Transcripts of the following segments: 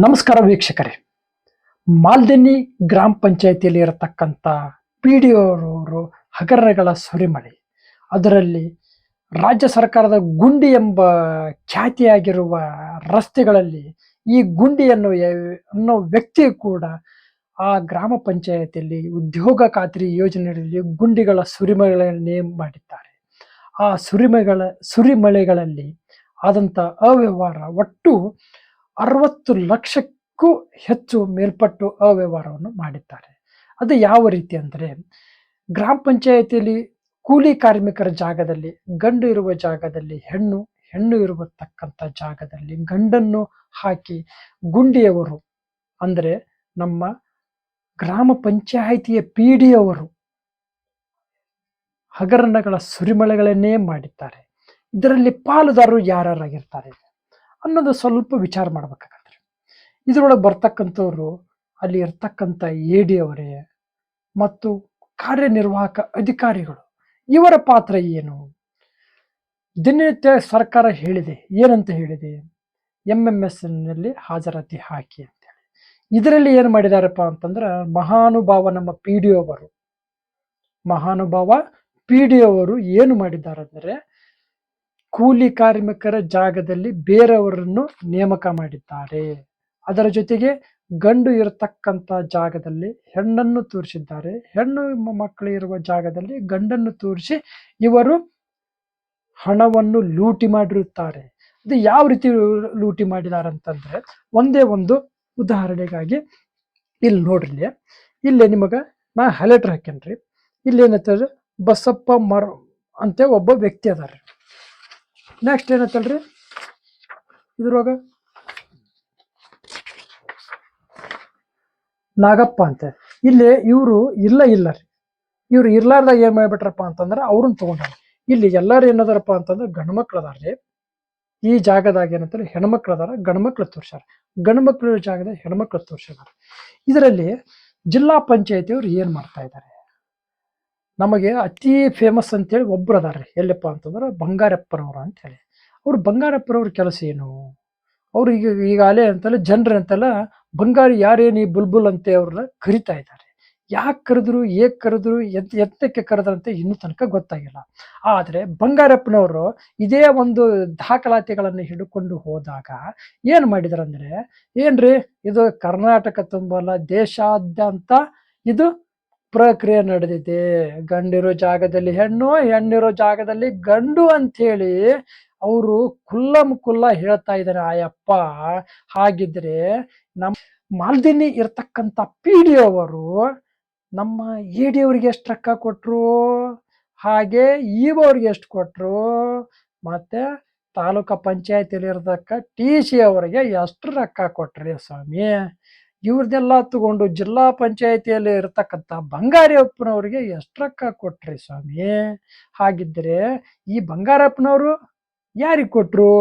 ನಮಸ್ಕಾರ ವೀಕ್ಷಕರೇ. ಮಾಲ್ದೆನ್ನಿ ಗ್ರಾಮ ಪಂಚಾಯಿತಿಯಲ್ಲಿ ಇರತಕ್ಕಂಥ ಪಿಡಿಒರವರು ಹಗರಣಗಳ ಸುರಿಮಳೆ. ಅದರಲ್ಲಿ ರಾಜ್ಯ ಸರ್ಕಾರದ ಗುಂಡಿ ಎಂಬ ಖ್ಯಾತಿಯಾಗಿರುವ ರಸ್ತೆಗಳಲ್ಲಿ ಈ ಗುಂಡಿ ಅನ್ನೋ ವ್ಯಕ್ತಿ ಕೂಡ ಆ ಗ್ರಾಮ ಪಂಚಾಯಿತಿಯಲ್ಲಿ ಉದ್ಯೋಗ ಖಾತ್ರಿ ಯೋಜನೆಯಲ್ಲಿ ಗುಂಡಿಗಳ ಸುರಿಮಳೆಗಳನ್ನೇ ಮಾಡಿದ್ದಾರೆ. ಆ ಸುರಿಮಳೆಗಳಲ್ಲಿ ಆದಂಥ ಅವ್ಯವಹಾರ ಒಟ್ಟು 60 ಲಕ್ಷಕ್ಕೂ ಹೆಚ್ಚು ಮೇಲ್ಪಟ್ಟು ಅವ್ಯವಹಾರವನ್ನು ಮಾಡಿದ್ದಾರೆ. ಅದು ಯಾವ ರೀತಿ ಅಂದರೆ, ಗ್ರಾಮ ಪಂಚಾಯಿತಿಯಲ್ಲಿ ಕೂಲಿ ಕಾರ್ಮಿಕರ ಜಾಗದಲ್ಲಿ ಗಂಡು ಇರುವ ಜಾಗದಲ್ಲಿ ಹೆಣ್ಣು, ಹೆಣ್ಣು ಇರತಕ್ಕಂಥ ಜಾಗದಲ್ಲಿ ಗಂಡನ್ನು ಹಾಕಿ ಗುಂಡಿಯವರು ಅಂದರೆ ನಮ್ಮ ಗ್ರಾಮ ಪಂಚಾಯಿತಿಯ ಪಿಡಿಯವರು ಹಗರಣಗಳ ಸುರಿಮಳೆಗಳನ್ನೇ ಮಾಡಿದ್ದಾರೆ. ಇದರಲ್ಲಿ ಪಾಲುದಾರರು ಯಾರ್ಯಾರಾಗಿರ್ತಾರೆ ಅನ್ನೋದು ಸ್ವಲ್ಪ ವಿಚಾರ ಮಾಡ್ಬೇಕಾಗತ್ತೆ. ಇದರೊಳಗೆ ಬರ್ತಕ್ಕಂಥವ್ರು ಅಲ್ಲಿ ಇರ್ತಕ್ಕಂಥ ಎ.ಡಿ ಅವರೇ ಮತ್ತು ಕಾರ್ಯನಿರ್ವಾಹಕ ಅಧಿಕಾರಿಗಳು, ಇವರ ಪಾತ್ರ ಏನು? ದಿನನಿತ್ಯ ಸರ್ಕಾರ ಹೇಳಿದೆ, ಏನಂತ ಹೇಳಿದೆ? MMS ನಲ್ಲಿ ಹಾಜರಾತಿ ಹಾಕಿ ಅಂತೇಳಿ. ಇದರಲ್ಲಿ ಏನು ಮಾಡಿದಾರಪ್ಪ ಅಂತಂದ್ರೆ, ನಮ್ಮ ಮಹಾನುಭಾವ ಪಿಡಿಒವರು ಏನು ಮಾಡಿದ್ದಾರೆ ಅಂದರೆ, ಕೂಲಿ ಕಾರ್ಮಿಕರ ಜಾಗದಲ್ಲಿ ಬೇರೆಯವರನ್ನು ನೇಮಕ ಮಾಡಿದ್ದಾರೆ. ಅದರ ಜೊತೆಗೆ ಗಂಡು ಇರತಕ್ಕಂಥ ಜಾಗದಲ್ಲಿ ಹೆಣ್ಣನ್ನು ತೋರಿಸಿದ್ದಾರೆ, ಹೆಣ್ಣು ಮಕ್ಕಳು ಇರುವ ಜಾಗದಲ್ಲಿ ಗಂಡನ್ನು ತೋರಿಸಿ ಇವರು ಹಣವನ್ನು ಲೂಟಿ ಮಾಡಿರುತ್ತಾರೆ. ಇದು ಯಾವ ರೀತಿ ಲೂಟಿ ಮಾಡಿದ್ದಾರೆ ಅಂತಂದ್ರೆ, ಒಂದೇ ಒಂದು ಉದಾಹರಣೆಗಾಗಿ ಇಲ್ಲಿ ನೋಡ್ರಿ, ಇಲ್ಲಿ ನಿಮಗೆ ನಾ ಹೈಲೈಟರ್ ಹಾಕೇನ್ರಿ. ಇಲ್ಲಿ ಏನಂತಂದ್ರೆ ಬಸಪ್ಪ ಅಂತ ಒಬ್ಬ ವ್ಯಕ್ತಿ ಅದಾರ. ನೆಕ್ಸ್ಟ್ ಏನತ್ತಲ್ರಿ, ಇದ್ರೊಳಗ ನಾಗಪ್ಪ ಅಂತ. ಇಲ್ಲಿ ಇವರು ಇಲ್ಲ ರೀ, ಇವ್ರು ಇರ್ಲಾರ್ದಾಗ ಏನ್ ಮಾಡ್ಬಿಟ್ರಪ್ಪ ಅಂತಂದ್ರೆ ಅವ್ರನ್ನ ತಗೊಂಡ್ರ. ಇಲ್ಲಿ ಎಲ್ಲಾರು ಏನದಾರಪ್ಪ ಅಂತಂದ್ರೆ ಗಂಡ್ಮಕ್ಳು ಅದಾರ್ರಿ. ಈ ಜಾಗದಾಗ ಏನಂತಾರೆ ಹೆಣ್ಮಕ್ಳು ಅದಾರ, ಗಂಡ್ಮಕ್ಳು ತೋರ್ಸ್ಯಾರ. ಗಂಡ್ಮಕ್ಳು ಜಾಗದಾಗ ಹೆಣ್ಮಕ್ಳು ತೋರ್ಸ್ಯಾರ. ಇದರಲ್ಲಿ ಜಿಲ್ಲಾ ಪಂಚಾಯತಿಯವ್ರು ಏನ್ ಮಾಡ್ತಾ ಇದ್ದಾರೆ, ನಮಗೆ ಅತಿ ಫೇಮಸ್ ಅಂತೇಳಿ ಒಬ್ರು ಅದಾರ್ರಿ. ಎಲ್ಲಪ್ಪ ಅಂತಂದ್ರೆ ಬಂಗಾರಪ್ಪನವ್ರು ಅಂತ ಹೇಳಿ. ಅವ್ರು ಬಂಗಾರಪ್ಪನವ್ರ ಕೆಲಸ ಏನು? ಅವ್ರು ಈಗಾಗಲೇ ಅಂತಲ್ಲ ಜನರು ಅಂತೆಲ್ಲ ಬಂಗಾರಿ ಯಾರೇನು ಈ ಬುಲ್ಬುಲ್ ಅಂತ ಅವ್ರನ್ನ ಕರಿತಾ ಇದ್ದಾರೆ. ಯಾಕೆ ಕರೆದ್ರು, ಏಕ್ ಕರೆದ್ರು, ಎತ್ತಕ್ಕೆ ಕರೆದ್ರಂತೆ ಇನ್ನೂ ತನಕ ಗೊತ್ತಾಗಿಲ್ಲ. ಆದರೆ ಬಂಗಾರಪ್ಪನವರು ಇದೇ ಒಂದು ದಾಖಲಾತಿಗಳನ್ನು ಹಿಡ್ಕೊಂಡು ಹೋದಾಗ ಏನು ಮಾಡಿದಾರಂದ್ರೆ, ಏನ್ರಿ ಇದು ಕರ್ನಾಟಕ ತುಂಬಲ್ಲ ದೇಶಾದ್ಯಂತ ಇದು ಪ್ರಕ್ರಿಯೆ ನಡೆದಿದೆ. ಗಂಡಿರೋ ಜಾಗದಲ್ಲಿ ಹೆಣ್ಣು, ಹೆಣ್ಣಿರೋ ಜಾಗದಲ್ಲಿ ಗಂಡು ಅಂಥೇಳಿ ಅವರು ಕುಲ್ಲ ಹೇಳ್ತಾ ಇದ್ದಾರೆ ಆಯಪ್ಪ. ಹಾಗಿದ್ರೆ ನಮ್ಮ ಮಾಲ್ದಿನಿ ಇರ್ತಕ್ಕಂಥ ಪಿಡಿಒವರು ನಮ್ಮ ಎ.ಡಿ ಅವ್ರಿಗೆ ಎಷ್ಟು ರೊಕ್ಕ ಕೊಟ್ರು, ಹಾಗೆ ಅವ್ರಿಗೆ ಎಷ್ಟು ಕೊಟ್ರು, ಮತ್ತೆ ತಾಲೂಕಾ ಪಂಚಾಯತಿಯಲ್ಲಿ ಇರತಕ್ಕ TC ಅವರಿಗೆ ಎಷ್ಟು ರೊಕ್ಕ ಕೊಟ್ರಿ ಸ್ವಾಮಿ? ಇವ್ರದೆಲ್ಲ ತಗೊಂಡು ಜಿಲ್ಲಾ ಪಂಚಾಯತಿಯಲ್ಲಿ ಇರತಕ್ಕಂಥ ಬಂಗಾರಪ್ಪನವ್ರಿಗೆ ಎಷ್ಟು ರೊಕ್ಕ ಕೊಟ್ರಿ ಸ್ವಾಮಿ? ಹಾಗಿದ್ರೆ ಈ ಬಂಗಾರಪ್ಪನವರು ಯಾರಿಗೆ ಕೊಟ್ರು?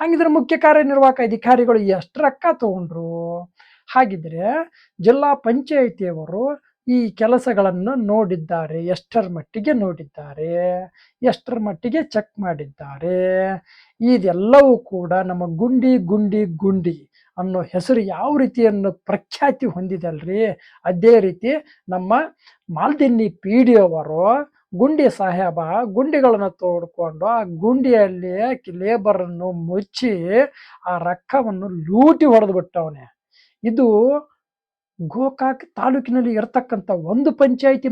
ಹಾಗಿದ್ರೆ ಮುಖ್ಯ ಕಾರ್ಯನಿರ್ವಾಹಕ ಅಧಿಕಾರಿಗಳು ಎಷ್ಟು ರೊಕ್ಕ ತಗೊಂಡ್ರು? ಹಾಗಿದ್ರೆ ಜಿಲ್ಲಾ ಪಂಚಾಯಿತಿಯವರು ಈ ಕೆಲಸಗಳನ್ನು ನೋಡಿದ್ದಾರೆ, ಎಷ್ಟರ ಮಟ್ಟಿಗೆ ನೋಡಿದ್ದಾರೆ, ಎಷ್ಟರ ಮಟ್ಟಿಗೆ ಚೆಕ್ ಮಾಡಿದ್ದಾರೆ. ಇದೆಲ್ಲವೂ ಕೂಡ ನಮ್ಮ ಗುಂಡಿ ಅನ್ನೋ ಹೆಸರು ಯಾವ ರೀತಿಯನ್ನು ಪ್ರಖ್ಯಾತಿ ಹೊಂದಿದಲ್ರಿ, ಅದೇ ರೀತಿ ನಮ್ಮ ಮಾಲ್ದಿನ್ನಿ ಪಿಡಿಒವರು ಗುಂಡಿ ಸಾಹೇಬ ಗುಂಡಿಗಳನ್ನು ತೋಡ್ಕೊಂಡು ಆ ಗುಂಡಿಯಲ್ಲಿ ಲೇಬರನ್ನು ಮುಚ್ಚಿ ಆ ರೊಕ್ಕವನ್ನು ಲೂಟಿ ಹೊಡೆದು ಬಿಟ್ಟವನೆ. ಇದು ಗೋಕಾಕ್ ತಾಲೂಕಿನಲ್ಲಿ ಇರತಕ್ಕಂಥ ಒಂದು ಪಂಚಾಯಿತಿ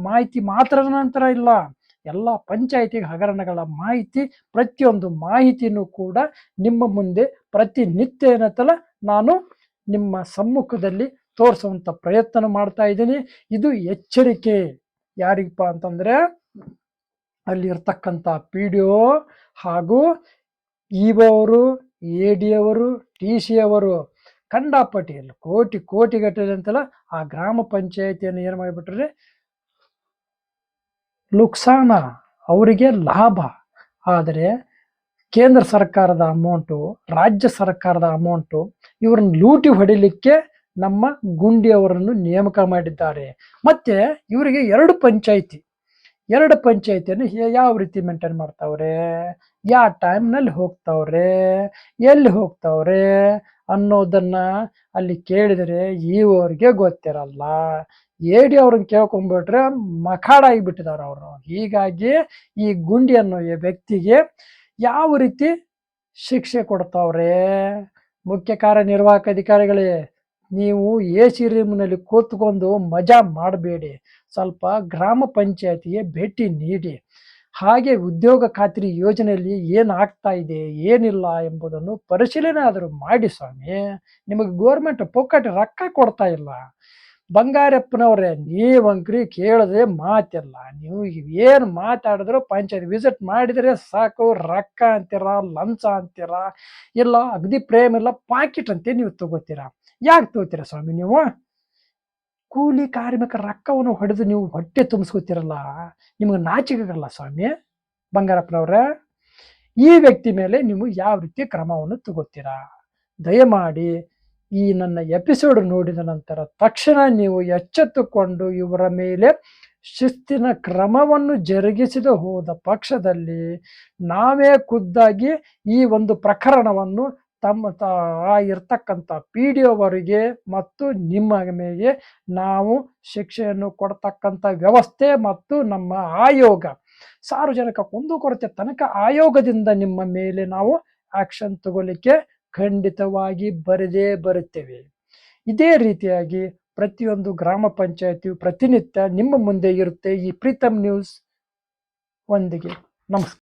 ಮಾಹಿತಿ ಮಾತ್ರ ನಂತರ ಇಲ್ಲ, ಎಲ್ಲ ಪಂಚಾಯಿತಿ ಹಗರಣಗಳ ಮಾಹಿತಿ, ಪ್ರತಿಯೊಂದು ಮಾಹಿತಿನೂ ಕೂಡ ನಿಮ್ಮ ಮುಂದೆ ಪ್ರತಿನಿತ್ಯ ಏನತ್ತಲ್ಲ ನಾನು ನಿಮ್ಮ ಸಮ್ಮುಖದಲ್ಲಿ ತೋರಿಸುವಂಥ ಪ್ರಯತ್ನ ಮಾಡ್ತಾ ಇದ್ದೀನಿ. ಇದು ಎಚ್ಚರಿಕೆ ಯಾರಿಗಪ್ಪ ಅಂತಂದ್ರೆ, ಅಲ್ಲಿ ಇರ್ತಕ್ಕಂಥ ಪಿಡಿಒ ಹಾಗೂ ಅವರು, ಎ.ಡಿ ಅವರು, TC ಅವರು ಕಂಡಾಪಟ್ಟಿಯಲ್ಲಿ ಕೋಟಿಗಟ್ಟಲೆ ಅಂತಲ್ಲ ಆ ಗ್ರಾಮ ಪಂಚಾಯಿತಿಯನ್ನು ಏನು ಮಾಡಿಬಿಟ್ರೆ ನುಕ್ಸಾನ, ಅವರಿಗೆ ಲಾಭ. ಆದರೆ ಕೇಂದ್ರ ಸರ್ಕಾರದ ಅಮೌಂಟು, ರಾಜ್ಯ ಸರ್ಕಾರದ ಅಮೌಂಟು ಇವ್ರನ್ನ ಲೂಟಿ ಹೊಡಿಲಿಕ್ಕೆ ನಮ್ಮ ಗುಂಡಿಯವರನ್ನು ನೇಮಕ ಮಾಡಿದ್ದಾರೆ. ಮತ್ತೆ ಇವರಿಗೆ ಎರಡು ಪಂಚಾಯಿತಿಯನ್ನು ಯಾವ ರೀತಿ ಮೇಂಟೈನ್ ಮಾಡ್ತಾವ್ರೆ, ಯಾವ ಟೈಮ್ನಲ್ಲಿ ಹೋಗ್ತಾವ್ರೆ, ಎಲ್ಲಿ ಹೋಗ್ತಾವ್ರೆ ಅನ್ನೋದನ್ನ ಅಲ್ಲಿ ಕೇಳಿದರೆ ಈವರೆಗೆ ಗೊತ್ತಿರಲ್ಲ. ಏಡಿ ಅವ್ರನ್ನ ಕೇಳ್ಕೊಂಡ್ಬಿಟ್ರೆ ಮಖಾಡ ಆಗಿಬಿಟ್ಟಿದಾರ ಅವರು. ಹೀಗಾಗಿ ಈ ಗುಂಡಿ ಅನ್ನೋ ಈ ವ್ಯಕ್ತಿಗೆ ಯಾವ ರೀತಿ ಶಿಕ್ಷೆ ಕೊಡ್ತಾವ್ರೆ? ಮುಖ್ಯ ಕಾರ್ಯನಿರ್ವಾಹಕ ಅಧಿಕಾರಿಗಳೇ, ನೀವು AC ರೂಮ್ನಲ್ಲಿ ಕೂತ್ಕೊಂಡು ಮಜಾ ಮಾಡಬೇಡಿ. ಸ್ವಲ್ಪ ಗ್ರಾಮ ಪಂಚಾಯತಿಗೆ ಭೇಟಿ ನೀಡಿ. ಹಾಗೆ ಉದ್ಯೋಗ ಖಾತ್ರಿ ಯೋಜನೆಯಲ್ಲಿ ಏನಾಗ್ತಾ ಇದೆ, ಏನಿಲ್ಲ ಎಂಬುದನ್ನು ಪರಿಶೀಲನೆ ಆದರೂ ಮಾಡಿ ಸ್ವಾಮಿ. ನಿಮಗೆ ಗೋರ್ಮೆಂಟ್ ಪೊಕ್ಕಟ ರೊಕ್ಕ ಕೊಡ್ತಾ ಇಲ್ಲ. ಬಂಗಾರಪ್ಪನವ್ರೆ, ನೀವಂಕ್ರಿ ಕೇಳದೆ ಮಾತಿಲ್ಲ. ನೀವು ಏನು ಮಾತಾಡಿದ್ರು ಪಂಚಾಯತ್ ವಿಸಿಟ್ ಮಾಡಿದರೆ ಸಾಕು, ರೊಕ್ಕ ಅಂತೀರ, ಲಂಚ ಅಂತೀರ, ಇಲ್ಲ ಅಗದಿ ಪ್ರೇಮ ಇಲ್ಲ ಪಾಕಿಟ್ ಅಂತ ನೀವು ತಗೋತೀರಾ. ಯಾಕೆ ತಗೋತೀರಾ ಸ್ವಾಮಿ ನೀವು? ಕೂಲಿ ಕಾರ್ಮಿಕರ ರೊಕ್ಕವನ್ನು ಹೊಡೆದು ನೀವು ಹೊಟ್ಟೆ ತುಂಬಿಸ್ಕೋತಿರಲ್ಲ, ನಿಮ್ಗೆ ನಾಚಿಕೆಗಲ್ಲ ಸ್ವಾಮಿ? ಬಂಗಾರಪ್ಪನವ್ರೆ, ಈ ವ್ಯಕ್ತಿ ಮೇಲೆ ನೀವು ಯಾವ ರೀತಿ ಕ್ರಮವನ್ನು ತಗೋತೀರಾ? ದಯಮಾಡಿ ಈ ನನ್ನ ಎಪಿಸೋಡ್ ನೋಡಿದ ನಂತರ ತಕ್ಷಣ ನೀವು ಎಚ್ಚೆತ್ತುಕೊಂಡು ಇವರ ಮೇಲೆ ಶಿಸ್ತಿನ ಕ್ರಮವನ್ನು ಜರುಗಿಸದೆ ಹೋದ ಪಕ್ಷದಲ್ಲಿ ನಾವೇ ಖುದ್ದಾಗಿ ಈ ಒಂದು ಪ್ರಕರಣವನ್ನು ಇರ್ತಕ್ಕಂಥ PDO ಅವರಿಗೆ ಮತ್ತು ನಿಮ್ಮ ಮೇಲೆ ನಾವು ಶಿಕ್ಷೆಯನ್ನು ಕೊಡ್ತಕ್ಕಂಥ ವ್ಯವಸ್ಥೆ ಮತ್ತು ನಮ್ಮ ಆಯೋಗ, ಸಾರ್ವಜನಿಕ ಕುಂದುಕೊರತೆ ತನಕ ಆಯೋಗದಿಂದ ನಿಮ್ಮ ಮೇಲೆ ನಾವು ಆಕ್ಷನ್ ತಗೊಳ್ಳಿಕ್ಕೆ ಖಂಡಿತವಾಗಿ ಬರದೇ ಬರುತ್ತೇವೆ. ಇದೇ ರೀತಿಯಾಗಿ ಪ್ರತಿಯೊಂದು ಗ್ರಾಮ ಪಂಚಾಯತಿಯು ಪ್ರತಿನಿತ್ಯ ನಿಮ್ಮ ಮುಂದೆ ಇರುತ್ತೆ ಈ ಪ್ರೀತಮ್ ನ್ಯೂಸ್ ಒಂದಿಗೆ. ನಮಸ್ಕಾರ.